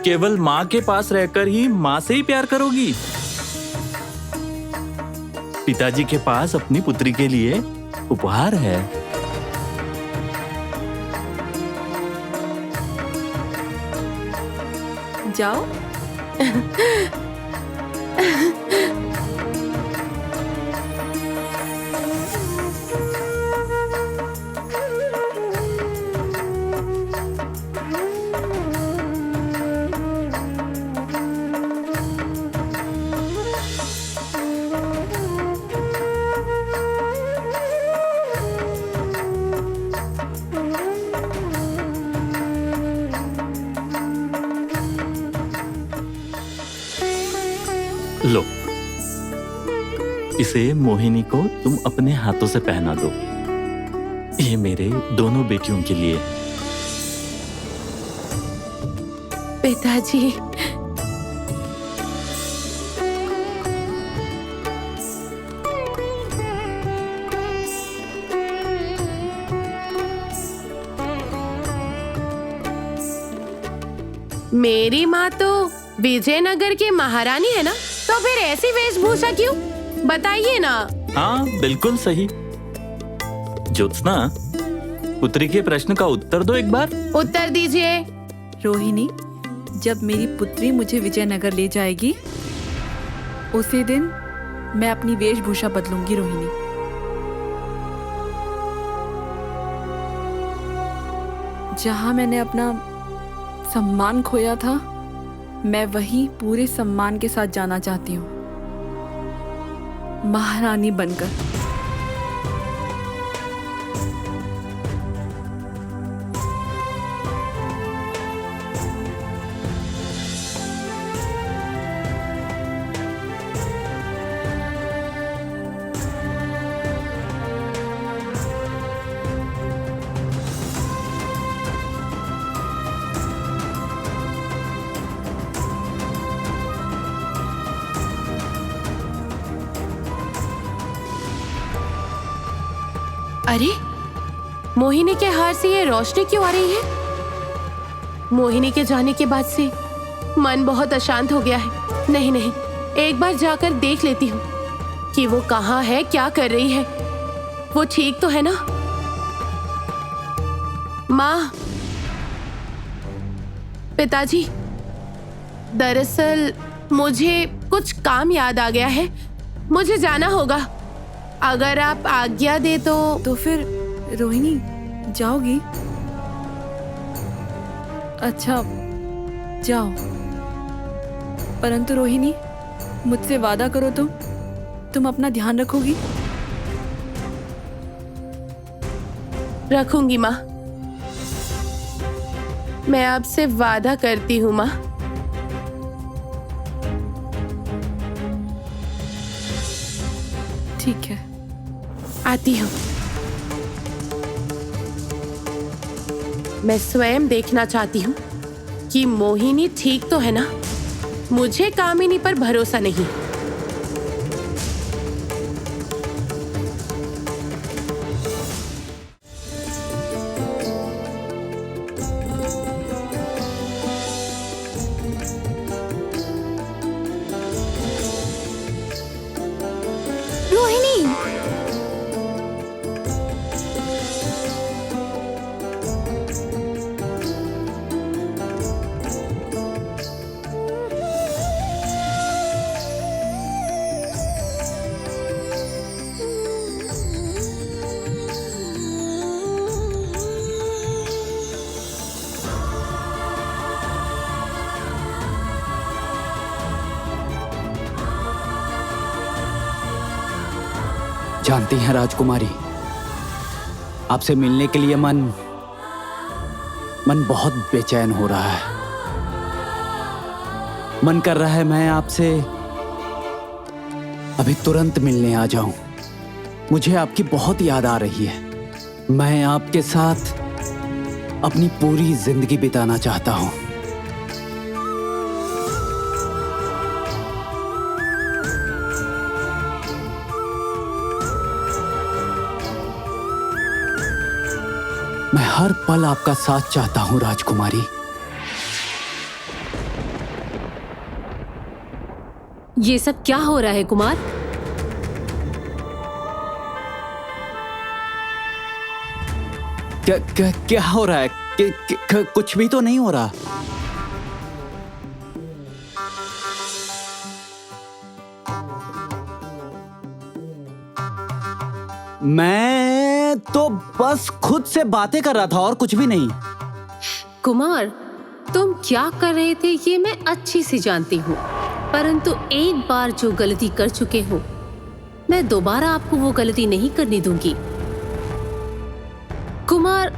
केवल माँ के पास रहकर ही माँ से ही प्यार करोगी? पिताजी के पास अपनी पुत्री के लिए उपहार है। जाओ। लो, इसे मोहिनी को तुम अपने हाथों से पहना दो। ये मेरे दोनों बेटियों के लिए। पिताजी, मेरी माँ तो विजयनगर की महारानी है ना, तो फिर ऐसी वेशभूषा क्यों? बताइए ना। हाँ, बिल्कुल सही। ज्योत्सना, पुत्री के प्रश्न का उत्तर दो एक बार। उत्तर दीजिए। रोहिणी, जब मेरी पुत्री मुझे विजयनगर ले जाएगी, उसी दिन मैं अपनी वेशभूषा बदलूंगी। रोहिणी, जहां मैंने अपना सम्मान खोया था, मैं वहीं पूरे सम्मान के साथ जाना चाहती हूँ, महारानी बनकर। अरे, मोहिनी के हार से ये रोशनी क्यों आ रही है? मोहिनी के जाने के बाद से मन बहुत अशांत हो गया है। नहीं नहीं, एक बार जाकर देख लेती हूँ कि वो कहाँ है, क्या कर रही है। वो ठीक तो है ना? माँ, पिताजी, दरअसल मुझे कुछ काम याद आ गया है, मुझे जाना होगा। अगर आप आज्ञा दे तो फिर रोहिणी, जाओगी? अच्छा, जाओ। परंतु रोहिणी, मुझसे वादा करो, तुम अपना ध्यान रखोगी? रखूंगी माँ, मैं आपसे वादा करती हूँ माँ। ठीक है, आती हूँ। मैं स्वयं देखना चाहती हूँ कि मोहिनी ठीक तो है ना। मुझे कामिनी पर भरोसा नहीं। जानती हैं राजकुमारी, आपसे मिलने के लिए मन बहुत बेचैन हो रहा है। मन कर रहा है मैं आपसे अभी तुरंत मिलने आ जाऊं। मुझे आपकी बहुत याद आ रही है। मैं आपके साथ अपनी पूरी जिंदगी बिताना चाहता हूं। मैं हर पल आपका साथ चाहता हूं राजकुमारी। ये सब क्या हो रहा है कुमार? क्या हो रहा है? कुछ भी तो नहीं हो रहा। मैं तो बस खुद से बातें कर रहा था और कुछ भी नहीं। कुमार, तुम क्या कर रहे थे ये मैं अच्छी से जानती हूँ, परंतु एक बार जो गलती कर चुके हो, मैं दोबारा आपको वो गलती नहीं करने दूंगी। कुमार,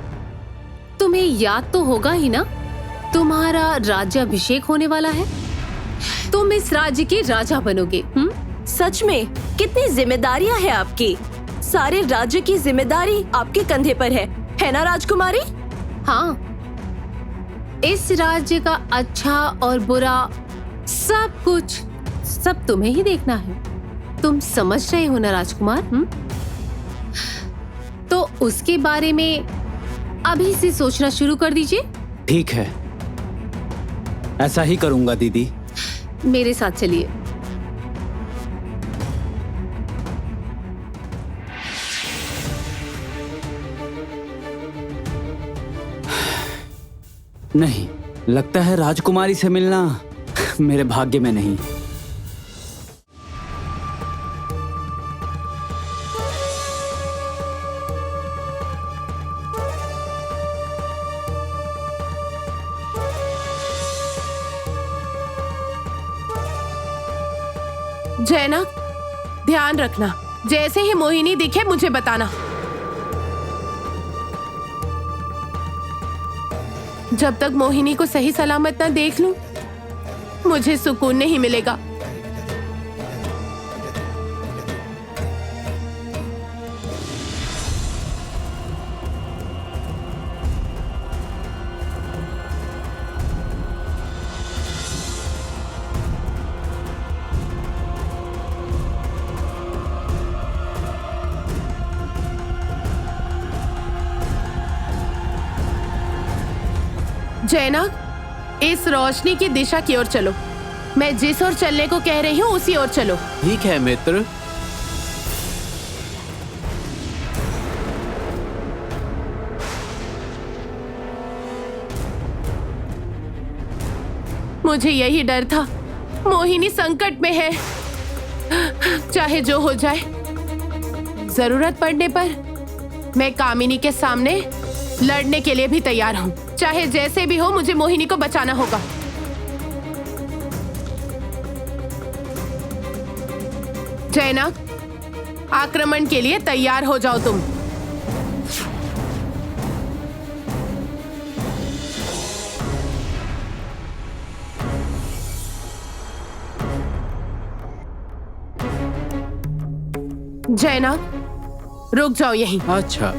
तुम्हें याद तो होगा ही ना, तुम्हारा राज्याभिषेक होने वाला है। तुम इस राज्य के राजा बनोगे। सच में कितनी जिम्मेदारियां हैं आपकी। सारे राज्य की जिम्मेदारी आपके कंधे पर है ना राजकुमारी? हाँ, इस राज्य का अच्छा और बुरा सब कुछ सब तुम्हें ही देखना है। तुम समझ रहे हो ना राजकुमार? तो उसके बारे में अभी से सोचना शुरू कर दीजिए। ठीक है, ऐसा ही करूंगा दीदी। मेरे साथ चलिए। नहीं, लगता है राजकुमारी से मिलना मेरे भाग्य में नहीं। जैनक, ध्यान रखना, जैसे ही मोहिनी दिखे मुझे बताना। जब तक मोहिनी को सही सलामत न देख लूं, मुझे सुकून नहीं मिलेगा। जैनक, इस रोशनी की दिशा की ओर चलो। मैं जिस ओर चलने को कह रही हूँ उसी ओर चलो। ठीक है मित्र। मुझे यही डर था, मोहिनी संकट में है। चाहे जो हो जाए, जरूरत पड़ने पर मैं कामिनी के सामने लड़ने के लिए भी तैयार हूँ। चाहे जैसे भी हो, मुझे मोहिनी को बचाना होगा। जैनक, आक्रमण के लिए तैयार हो जाओ तुम। जैनक, रुक जाओ यहीं। अच्छा,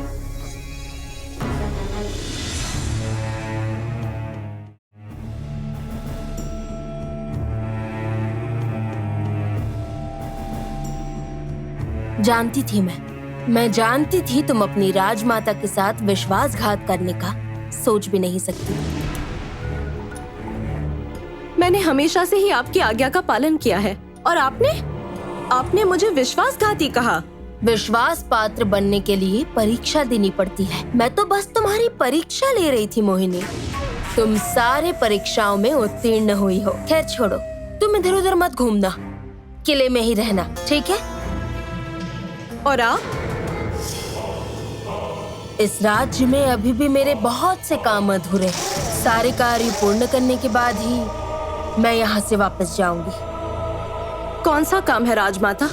जानती थी मैं जानती थी तुम अपनी राजमाता के साथ विश्वासघात करने का सोच भी नहीं सकती। मैंने हमेशा से ही आपकी आज्ञा का पालन किया है और आपने मुझे विश्वासघाती कहा। विश्वास पात्र बनने के लिए परीक्षा देनी पड़ती है। मैं तो बस तुम्हारी परीक्षा ले रही थी मोहिनी। तुम सारे परीक्षाओं में उत्तीर्ण हुई हो। खैर छोड़ो, तुम इधर उधर मत घूमना, किले में ही रहना, ठीक है? और आप? इस राज्य में अभी भी मेरे बहुत से काम अधूरे हैं। सारे कार्य पूर्ण करने के बाद ही मैं यहाँ से वापस जाऊंगी। कौन सा काम है राजमाता?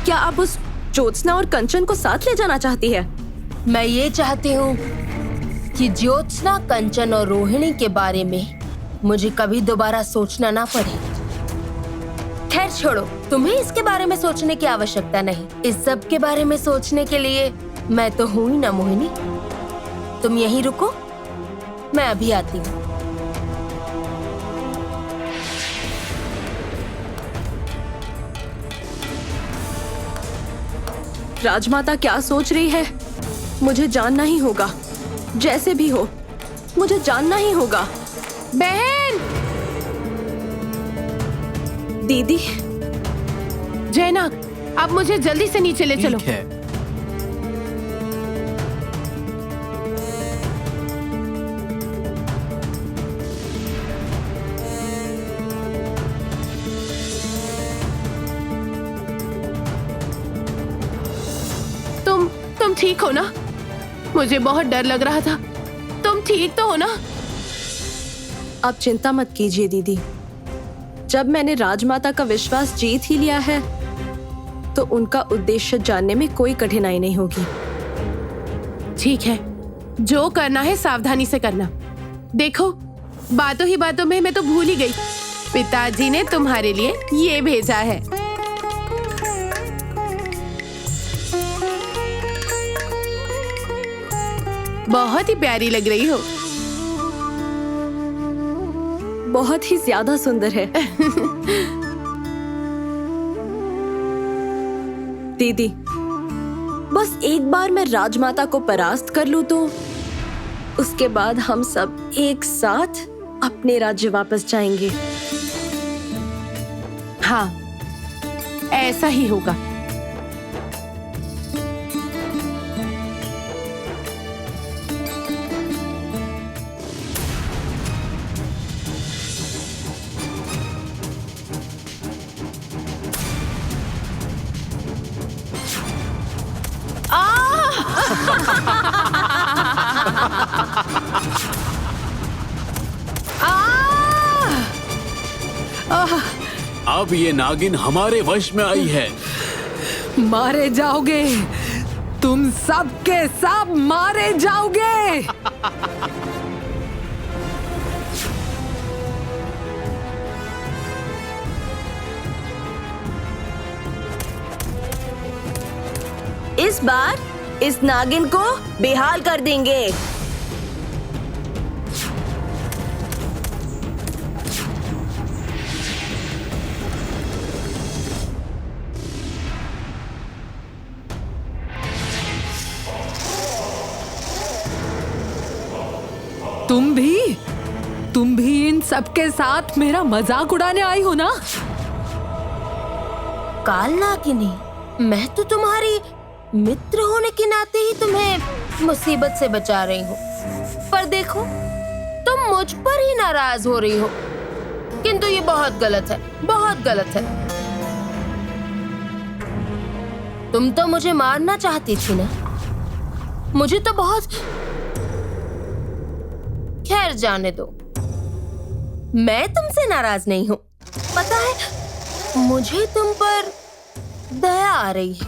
क्या आप उस ज्योत्सना और कंचन को साथ ले जाना चाहती है? मैं ये चाहती हूँ कि ज्योत्सना, कंचन और रोहिणी के बारे में मुझे कभी दोबारा सोचना ना पड़े। खैर छोड़ो, तुम्हें इसके बारे में सोचने की आवश्यकता नहीं। इस सब के बारे में सोचने के लिए मैं तो हूँ ही ना मोहिनी। तुम यहीं रुको, मैं अभी आती हूँ। राजमाता क्या सोच रही है मुझे जानना ही होगा। जैसे भी हो, मुझे जानना ही होगा। बहन! दीदी, जयनाग, अब मुझे जल्दी से नीचे ले चलो। ठीक है। तुम ठीक हो ना? मुझे बहुत डर लग रहा था। तुम ठीक तो हो ना? आप चिंता मत कीजिए दीदी। जब मैंने राजमाता का विश्वास जीत ही लिया है तो उनका उद्देश्य जानने में कोई कठिनाई नहीं होगी। ठीक है, जो करना है सावधानी से करना। देखो, बातों ही बातों में मैं तो भूल ही गई, पिताजी ने तुम्हारे लिए ये भेजा है। बहुत ही प्यारी लग रही हो। बहुत ही ज्यादा सुंदर है। दीदी, बस एक बार मैं राजमाता को परास्त कर लूं तो उसके बाद हम सब एक साथ अपने राज्य वापस जाएंगे। हाँ, ऐसा ही होगा। अब ये नागिन हमारे वश में आई है। मारे जाओगे, तुम सब के सब मारे जाओगे। इस बार इस नागिन को बेहाल कर देंगे। तुम भी इन सबके साथ मेरा मजाक उड़ाने आई हो ना? काल नागिनी, मैं तो तुम्हारी मित्र होने के नाते ही तुम्हें मुसीबत से बचा रही हूँ, पर देखो तुम मुझ पर ही नाराज हो रही हो। किंतु ये बहुत गलत है, बहुत गलत है। तुम तो मुझे मारना चाहती थी ना? मुझे तो बहुत... खैर जाने दो, मैं तुमसे नाराज नहीं हूँ। पता है, मुझे तुम पर दया आ रही है।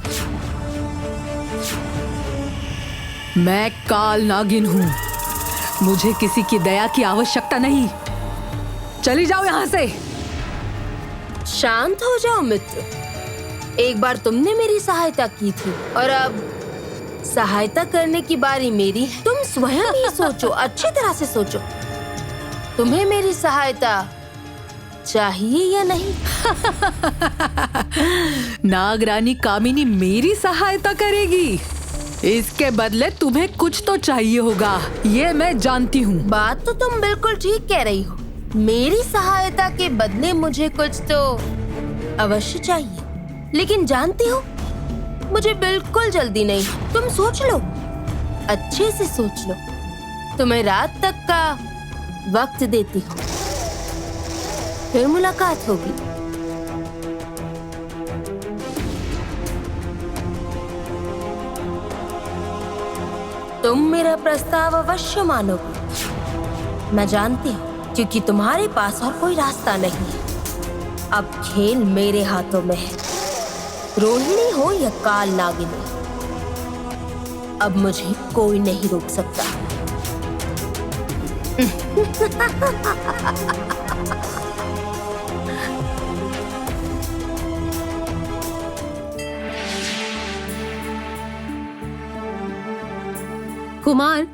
मैं काल नागिन हूँ, मुझे किसी की दया की आवश्यकता नहीं। चली जाओ यहाँ से। शांत हो जाओ मित्र। एक बार तुमने मेरी सहायता की थी और अब सहायता करने की बारी मेरी है। तुम स्वयं ही सोचो, अच्छी तरह से सोचो, तुम्हें मेरी सहायता चाहिए या नहीं? नागरानी कामिनी मेरी सहायता करेगी, इसके बदले तुम्हें कुछ तो चाहिए होगा, ये मैं जानती हूँ। बात तो तुम बिल्कुल ठीक कह रही हो। मेरी सहायता के बदले मुझे कुछ तो अवश्य चाहिए, लेकिन जानती हो, मुझे बिल्कुल जल्दी नहीं। तुम सोच लो, अच्छे से सोच लो। तुम्हें रात तक का वक्त देती हूँ, फिर मुलाकात होगी। तुम मेरा प्रस्ताव अवश्य मानोगे, मैं जानती हूँ, क्योंकि तुम्हारे पास और कोई रास्ता नहीं है। अब खेल मेरे हाथों में है। रोहिणी हो या काल नागिनी, अब मुझे कोई नहीं रोक सकता। कुमार,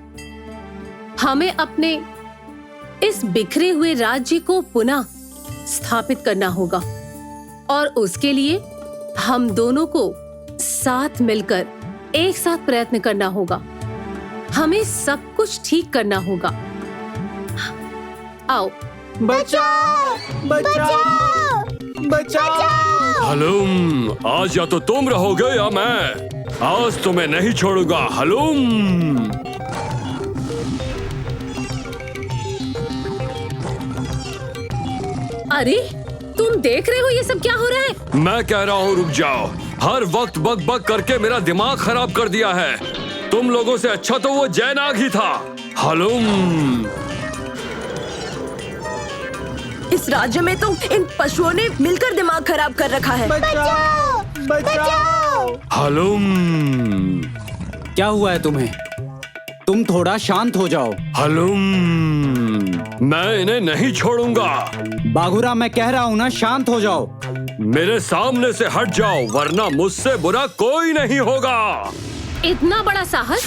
हमें अपने इस बिखरे हुए राज्य को पुनः स्थापित करना होगा और उसके लिए हम दोनों को साथ मिलकर एक साथ प्रयत्न करना होगा। हमें सब कुछ ठीक करना होगा। आओ। बचाओ! बचाओ! बचाओ! हलूम, आज या तो तुम रहोगे या मैं। आज तुम्हें नहीं छोड़ूंगा हलूम। अरे तुम देख रहे हो ये सब क्या हो रहा है? मैं कह रहा हूँ रुक जाओ। हर वक्त बक बक करके मेरा दिमाग खराब कर दिया है। तुम लोगों से अच्छा तो वो जैनाग ही था। हलूम, इस राज्य में तो इन पशुओं ने मिलकर दिमाग खराब कर रखा है। हलूम, क्या हुआ है तुम्हें? तुम थोड़ा शांत हो जाओ। हलूम, मैं इन्हें नहीं छोड़ूंगा। बाघुराम, मैं कह रहा हूँ ना, शांत हो जाओ। मेरे सामने से हट जाओ वरना मुझसे बुरा कोई नहीं होगा। इतना बड़ा साहस?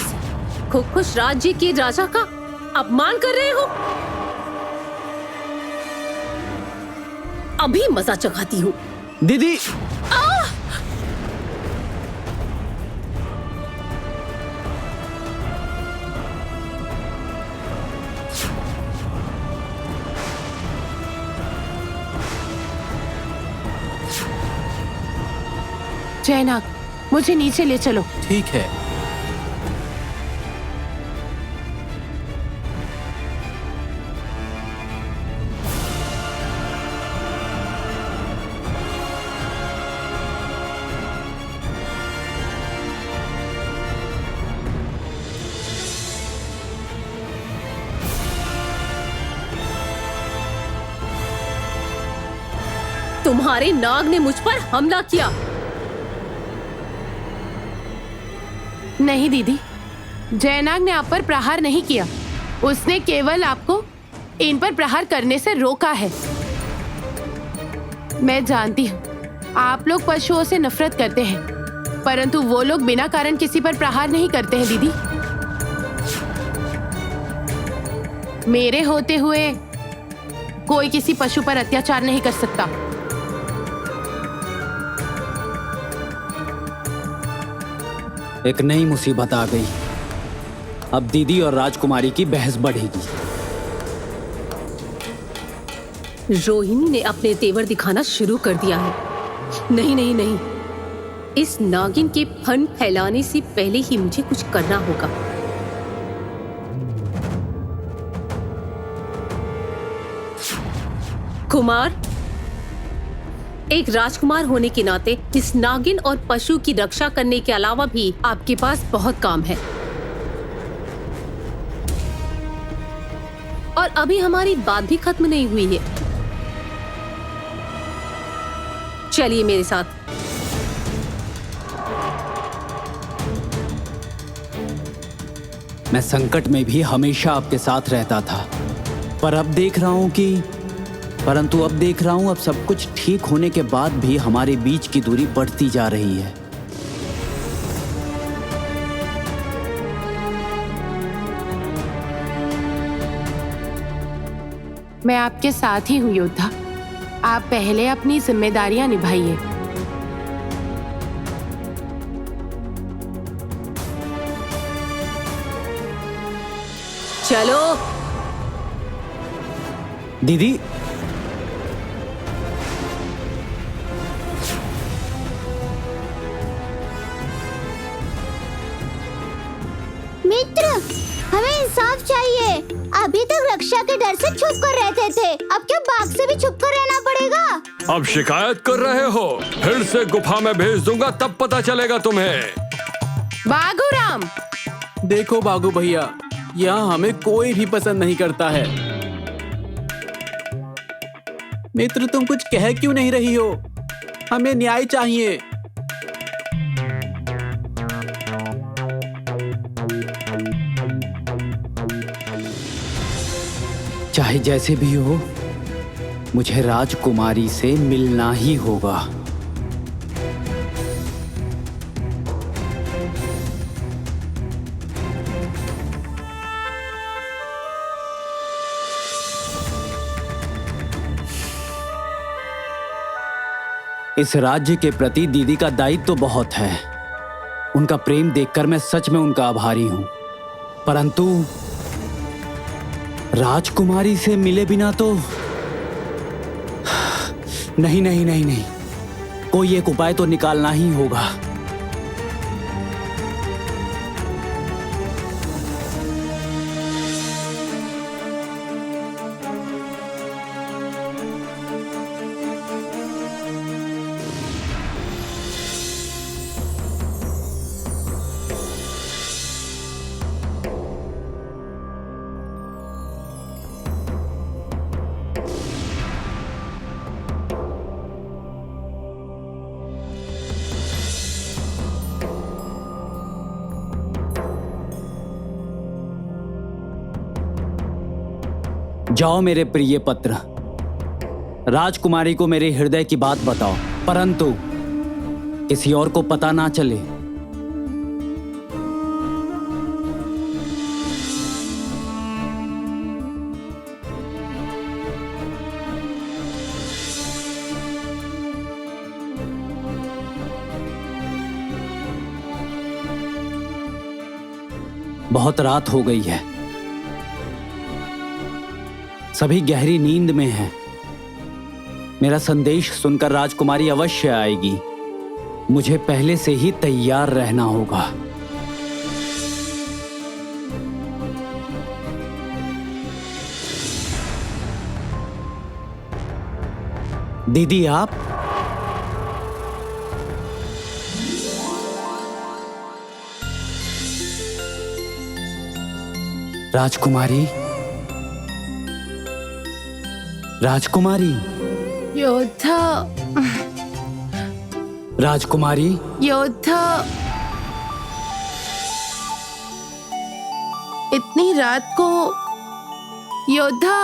खुश राज्य के राजा का अपमान कर रहे हो? अभी मजा चखाती हूँ। दीदी, जैनाग, मुझे नीचे ले चलो। ठीक है। तुम्हारे नाग ने मुझ पर हमला किया। नहीं दीदी, जयनाग ने आप पर प्रहार नहीं किया। उसने केवल आपको इन पर प्रहार करने से रोका है। मैं जानती हूँ आप लोग पशुओं से नफरत करते हैं, परंतु वो लोग बिना कारण किसी पर प्रहार नहीं करते हैं दीदी। मेरे होते हुए कोई किसी पशु पर अत्याचार नहीं कर सकता। एक नई मुसीबत आ गई। अब दीदी और राजकुमारी की बहस बढ़ेगी। रोहिणी ने अपने तेवर दिखाना शुरू कर दिया है। नहीं नहीं नहीं, इस नागिन के फन फैलाने से पहले ही मुझे कुछ करना होगा। कुमार, एक राजकुमार होने के नाते इस नागिन और पशु की रक्षा करने के अलावा भी आपके पास बहुत काम है। और अभी हमारी बात भी खत्म नहीं हुई है। चलिए मेरे साथ। मैं संकट में भी हमेशा आपके साथ रहता था, अब देख रहा हूँ अब सब कुछ ठीक होने के बाद भी हमारे बीच की दूरी बढ़ती जा रही है। मैं आपके साथ ही हूँ योद्धा। आप पहले अपनी जिम्मेदारियां निभाइए। चलो दीदी, मित्र, हमें इंसाफ चाहिए। अभी तक रक्षा के डर से छुप कर रहते थे, अब क्या बाघ से भी छुप कर रहना पड़ेगा? अब शिकायत कर रहे हो? फिर से गुफा में भेज दूंगा, तब पता चलेगा तुम्हें। बाघुराम! देखो बाघू भैया, यहाँ हमें कोई भी पसंद नहीं करता है। मित्र, तुम कुछ कह क्यों नहीं रही हो? हमें न्याय चाहिए। चाहे जैसे भी हो, मुझे राजकुमारी से मिलना ही होगा। इस राज्य के प्रति दीदी का दायित्व तो बहुत है। उनका प्रेम देखकर मैं सच में उनका आभारी हूं, परंतु राजकुमारी से मिले बिना तो नहीं नहीं नहीं नहीं, कोई एक उपाय तो निकालना ही होगा। जाओ मेरे प्रिय पत्र, राजकुमारी को मेरे हृदय की बात बताओ, परंतु किसी और को पता ना चले। बहुत रात हो गई है, सभी गहरी नींद में हैं। मेरा संदेश सुनकर राजकुमारी अवश्य आएगी। मुझे पहले से ही तैयार रहना होगा। दीदी आप? राजकुमारी, राजकुमारी, योद्धा, राजकुमारी, योद्धा, इतनी रात को योद्धा।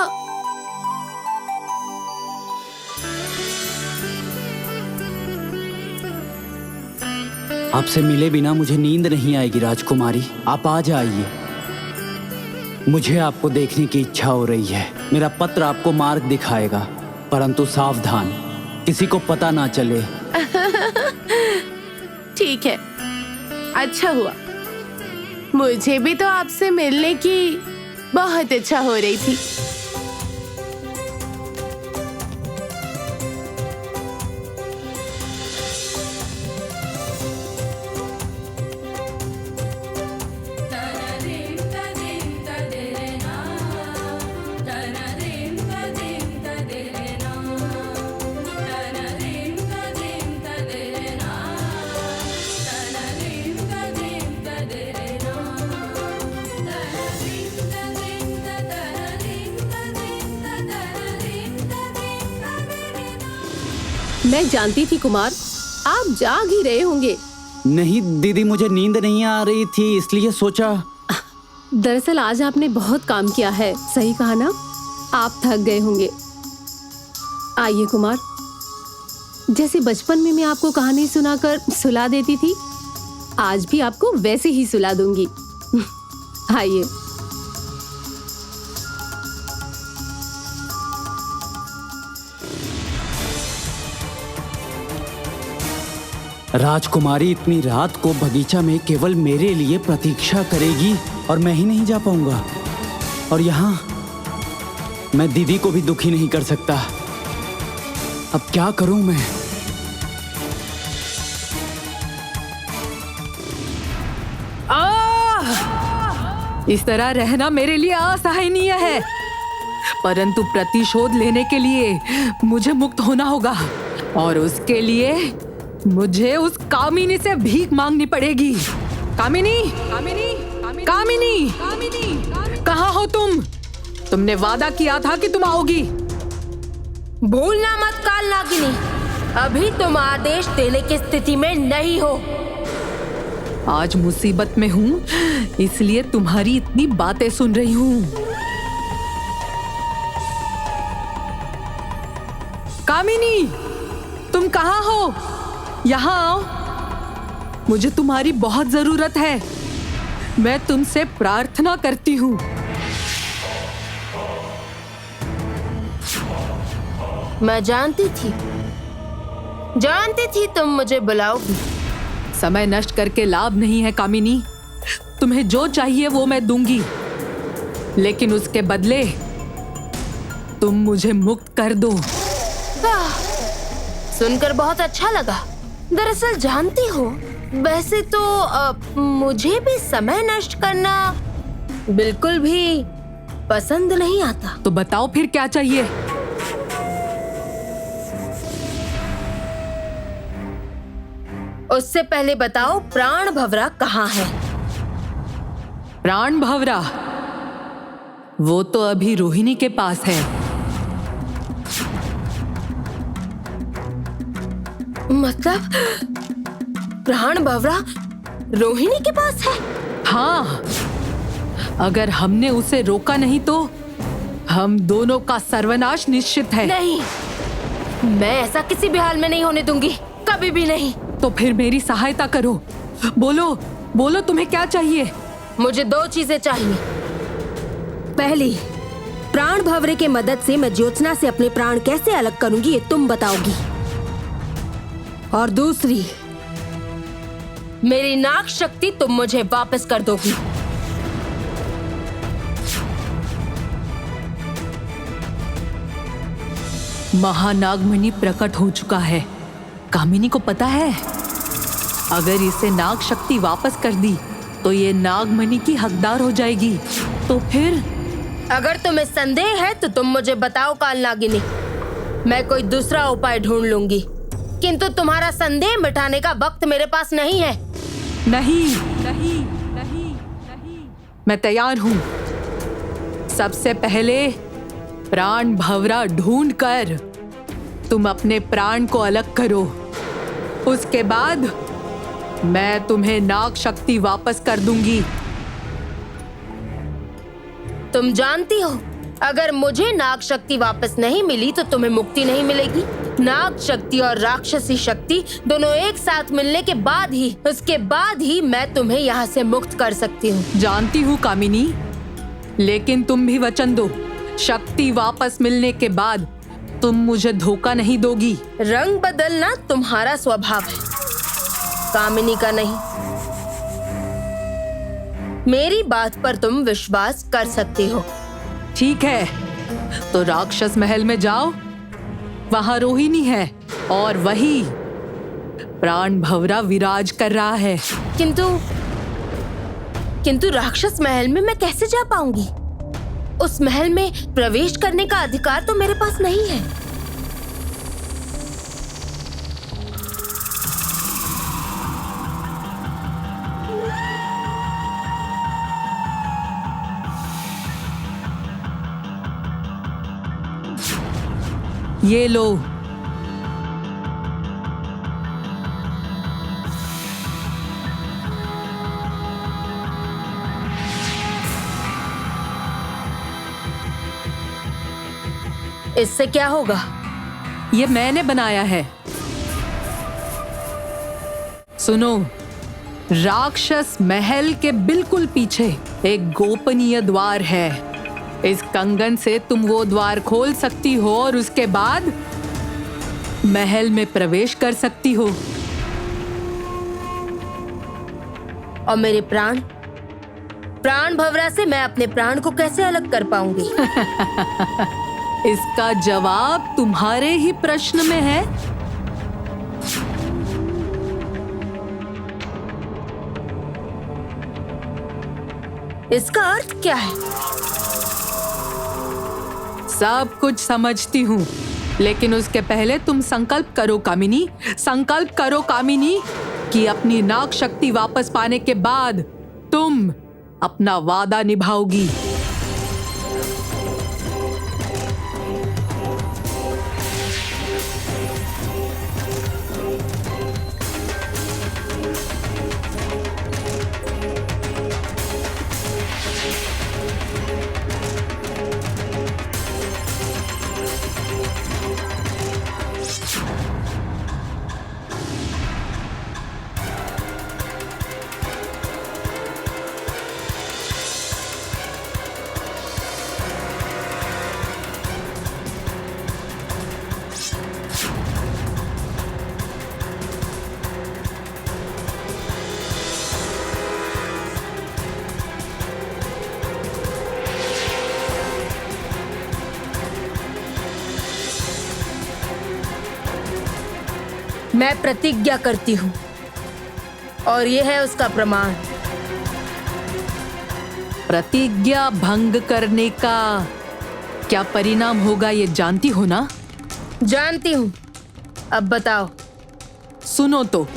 आपसे मिले बिना मुझे नींद नहीं आएगी राजकुमारी, आप आ जाइए। मुझे आपको देखने की इच्छा हो रही है। मेरा पत्र आपको मार्ग दिखाएगा, परंतु सावधान, किसी को पता ना चले। ठीक है, अच्छा हुआ। मुझे भी तो आपसे मिलने की बहुत इच्छा हो रही थी। मैं जानती थी कुमार, आप जाग ही रहे होंगे। नहीं दीदी, मुझे नींद नहीं आ रही थी, इसलिए सोचा। दरअसल आज आपने बहुत काम किया है, सही कहा ना? आप थक गए होंगे। आइए कुमार, जैसे बचपन में मैं आपको कहानी सुनाकर सुला देती थी, आज भी आपको वैसे ही सुला दूंगी। आइए। राजकुमारी इतनी रात को बगीचा में केवल मेरे लिए प्रतीक्षा करेगी और मैं ही नहीं जा पाऊंगा। और यहाँ मैं दीदी को भी दुखी नहीं कर सकता। अब क्या करूं मैं? इस तरह रहना मेरे लिए असहनीय है, परंतु प्रतिशोध लेने के लिए मुझे मुक्त होना होगा और उसके लिए मुझे उस कामिनी से भीख मांगनी पड़ेगी। कामिनी, कामिनी, कामिनी, कामिनी, कहाँ हो तुम? तुमने वादा किया था कि तुम आओगी। भूलना मत काल नागिनी, अभी तुम आदेश देने की स्थिति में नहीं हो। आज मुसीबत में हूँ, इसलिए तुम्हारी इतनी बातें सुन रही हूँ। कामिनी, तुम कहाँ हो? यहाँ आओ, मुझे तुम्हारी बहुत जरूरत है। मैं तुमसे प्रार्थना करती हूँ। मैं जानती थी तुम मुझे बुलाओगी। समय नष्ट करके लाभ नहीं है कामिनी। तुम्हें जो चाहिए वो मैं दूंगी, लेकिन उसके बदले तुम मुझे मुक्त कर दो। सुनकर बहुत अच्छा लगा। दरअसल जानती हो, वैसे तो मुझे भी समय नष्ट करना बिल्कुल भी पसंद नहीं आता। तो बताओ फिर क्या चाहिए? उससे पहले बताओ प्राण भंवरा कहाँ है? प्राण भंवरा वो तो अभी रोहिणी के पास है। मतलब प्राण भंवरा रोहिणी के पास है? हाँ, अगर हमने उसे रोका नहीं तो हम दोनों का सर्वनाश निश्चित है। नहीं, मैं ऐसा किसी भी हाल में नहीं होने दूंगी, कभी भी नहीं। तो फिर मेरी सहायता करो, बोलो बोलो तुम्हें क्या चाहिए? मुझे 2 चीजें चाहिए। पहली, प्राण भंवरे के मदद से मैं ज्योत्सना से अपने प्राण कैसे अलग करूंगी ये तुम बताओगी। और दूसरी, मेरी नाग शक्ति तुम मुझे वापस कर दोगी। महानागमणि प्रकट हो चुका है। कामिनी को पता है, अगर इसे नाग शक्ति वापस कर दी तो ये नागमणि की हकदार हो जाएगी। तो फिर अगर तुम्हें संदेह है तो तुम मुझे बताओ कालनागिनी, मैं कोई दूसरा उपाय ढूंढ लूंगी। किंतु तुम्हारा संदेह मिटाने का वक्त मेरे पास नहीं है। नहीं नहीं नहीं नहीं, मैं तैयार हूं। सबसे पहले प्राण भंवरा ढूंढ कर तुम अपने प्राण को अलग करो। उसके बाद मैं तुम्हें नाग शक्ति वापस कर दूंगी। तुम जानती हो, अगर मुझे नाग शक्ति वापस नहीं मिली तो तुम्हें मुक्ति नहीं मिलेगी। नाग शक्ति और राक्षसी शक्ति दोनों एक साथ मिलने के बाद ही, उसके बाद ही मैं तुम्हें यहाँ से मुक्त कर सकती हूँ। जानती हूँ कामिनी, लेकिन तुम भी वचन दो, शक्ति वापस मिलने के बाद तुम मुझे धोखा नहीं दोगी। रंग बदलना तुम्हारा स्वभाव है, कामिनी का नहीं। मेरी बात पर तुम विश्वास कर सकती हो। ठीक है, तो राक्षस महल में जाओ, वहां रोहिणी है और वही प्राण भंवरा विराज कर रहा है। किंतु राक्षस महल में मैं कैसे जा पाऊंगी? उस महल में प्रवेश करने का अधिकार तो मेरे पास नहीं है। ये लो। इससे क्या होगा? ये मैंने बनाया है। सुनो, राक्षस महल के बिल्कुल पीछे एक गोपनीय द्वार है। इस कंगन से तुम वो द्वार खोल सकती हो और उसके बाद महल में प्रवेश कर सकती हो। और मेरे प्राण भंवरा से मैं अपने प्राण को कैसे अलग कर पाऊंगी? इसका जवाब तुम्हारे ही प्रश्न में है। इसका अर्थ क्या है? सब कुछ समझती हूँ, लेकिन उसके पहले तुम संकल्प करो कामिनी, संकल्प करो कामिनी कि अपनी नाग शक्ति वापस पाने के बाद तुम अपना वादा निभाओगी। मैं प्रतिज्ञा करती हूँ और ये है उसका प्रमाण। प्रतिज्ञा भंग करने का क्या परिणाम होगा ये जानती हो ना? जानती हूँ। अब बताओ। सुनो तो।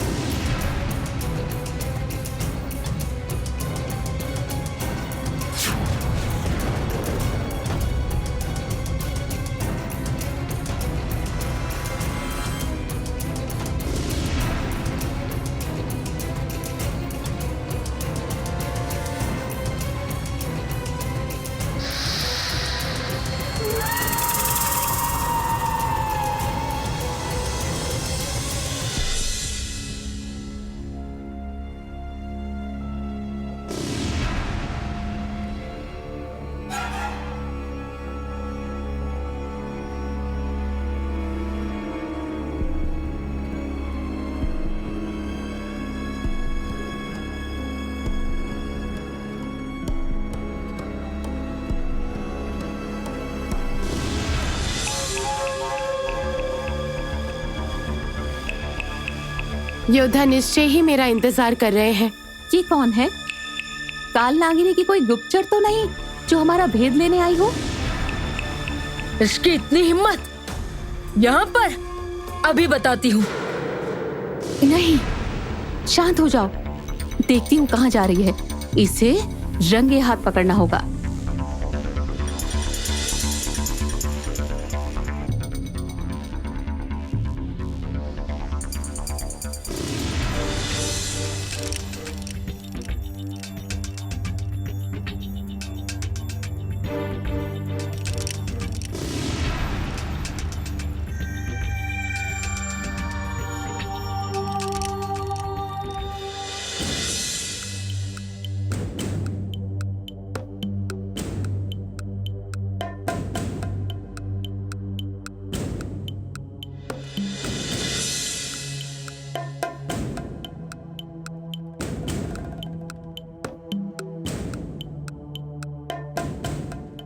योद्धा निश्चय ही मेरा इंतजार कर रहे हैं। ये कौन है? काल नागिनी की कोई गुप्तचर तो नहीं जो हमारा भेद लेने आई हो? इसकी इतनी हिम्मत यहाँ पर? अभी बताती हूँ। नहीं, शांत हो जाओ। देखती हूँ कहाँ जा रही है। इसे रंगे हाथ पकड़ना होगा।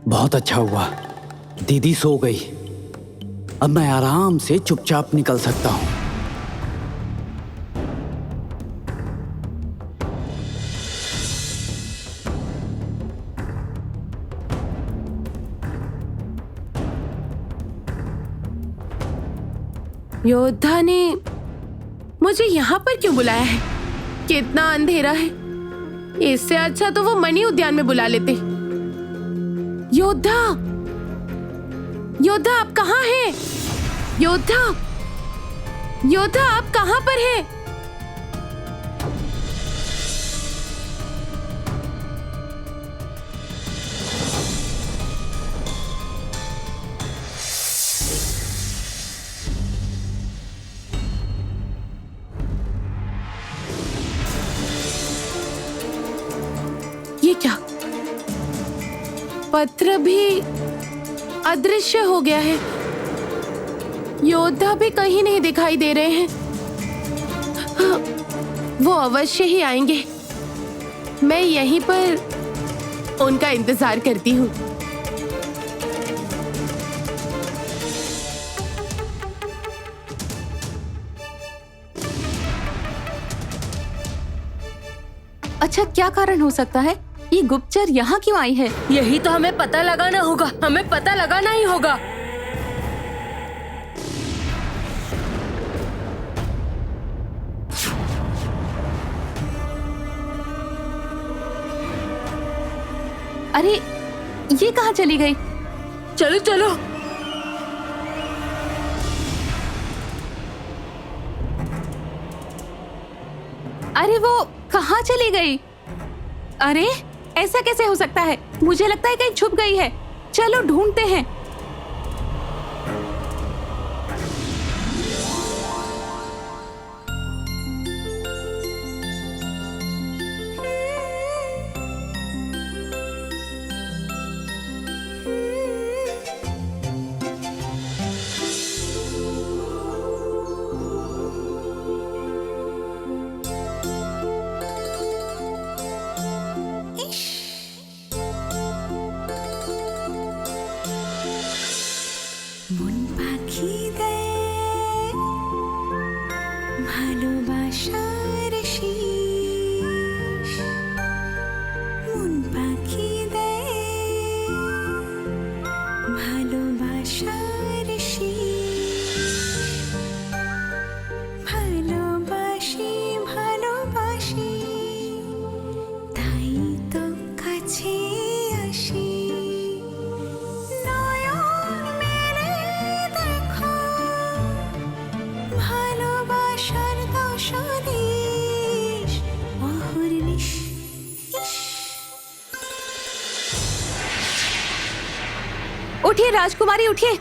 बहुत अच्छा हुआ, दीदी सो गई। अब मैं आराम से चुपचाप निकल सकता हूँ। योद्धा ने मुझे यहाँ पर क्यों बुलाया है? कितना अंधेरा है। इससे अच्छा तो वो मणि उद्यान में बुला लेते। योद्धा, योद्धा आप कहाँ हैं? योद्धा, योद्धा आप कहाँ पर हैं? ये क्या? पत्र भी अदृश्य हो गया है। योद्धा भी कहीं नहीं दिखाई दे रहे हैं। हाँ, वो अवश्य ही आएंगे। मैं यहीं पर उनका इंतजार करती हूँ। अच्छा, क्या कारण हो सकता है? ये गुप्तचर यहाँ क्यों आई है? यही तो हमें पता लगाना होगा। हमें पता लगाना ही होगा। अरे, ये कहाँ चली गई? चलो चलो। अरे वो कहाँ चली गई? अरे ऐसा कैसे हो सकता है? मुझे लगता है कहीं छुप गई है। चलो ढूंढते हैं। আছি আসি নয়ন মেলে দেখো ভালোবাসার দশদেশ অহর্নিশ उठिए राजकुमारी, उठिए,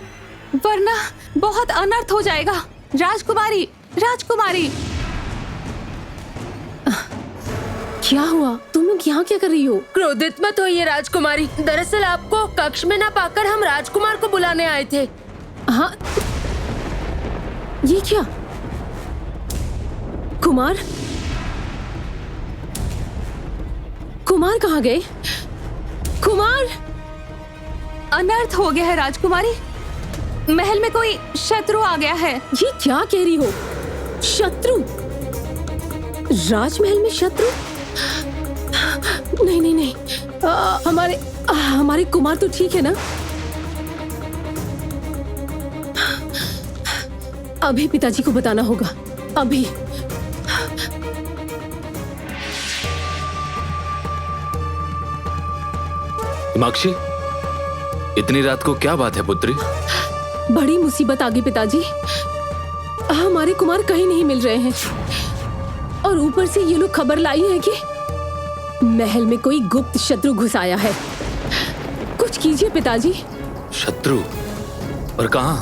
वरना बहुत अनर्थ हो जाएगा। राजकुमारी, राजकुमारी। क्या हुआ? तुम लोग यहाँ क्या कर रही हो? क्रोधित मत होइए राजकुमारी। दरअसल आपको कक्ष में ना पाकर हम राजकुमार को बुलाने आए थे। हाँ, ये क्या? कुमार? कुमार कहाँ गए? कुमार? अनर्थ हो गया है राजकुमारी, महल में कोई शत्रु आ गया है। ये क्या कह रही हो? शत्रु? राजमहल में शत्रु? नहीं नहीं नहीं, हमारे कुमार तो ठीक है ना? अभी पिताजी को बताना होगा, अभी। हिमाक्षी, इतनी रात को क्या बात है पुत्री? बड़ी मुसीबत आ गई पिताजी। हमारे कुमार कहीं नहीं मिल रहे हैं और ऊपर से ये लोग खबर लाई है कि महल में कोई गुप्त शत्रु घुस आया है। कुछ कीजिए पिताजी। शत्रु? और कहाँ?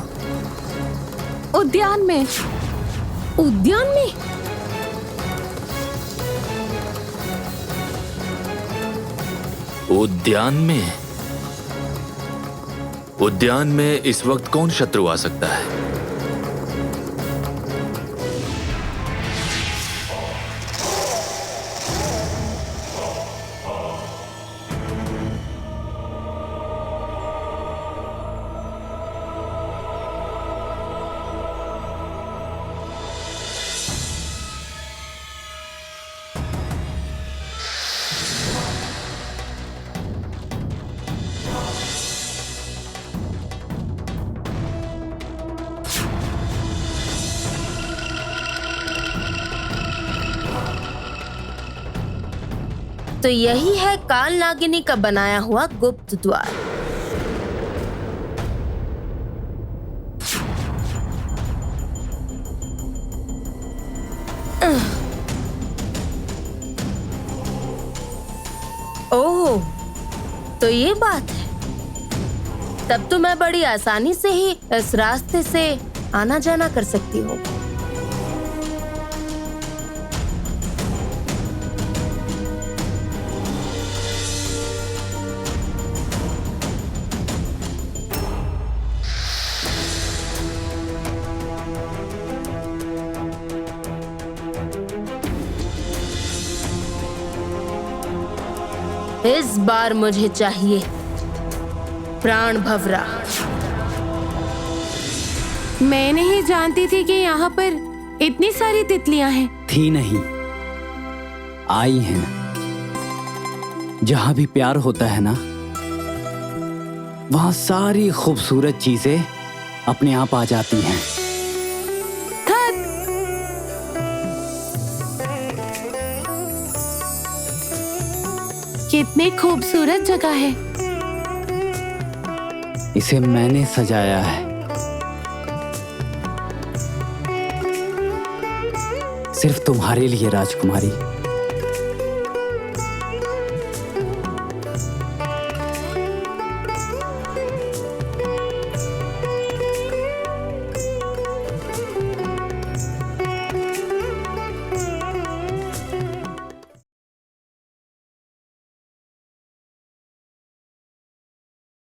उद्यान में। उद्यान में? उद्यान में? उद्यान में इस वक्त कौन शत्रु आ सकता है? तो यही है काल नागिनी का बनाया हुआ गुप्त द्वार। ओह, तो ये बात है। तब तो मैं बड़ी आसानी से ही इस रास्ते से आना जाना कर सकती हूँ। इस बार मुझे चाहिए प्राण भवरा। मैं नहीं जानती थी कि यहाँ पर इतनी सारी तितलियां हैं। थी नहीं, आई हैं। जहां भी प्यार होता है ना, वहां सारी खूबसूरत चीजें अपने आप आ जाती हैं। कितनी खूबसूरत जगह है। इसे मैंने सजाया है, सिर्फ तुम्हारे लिए राजकुमारी।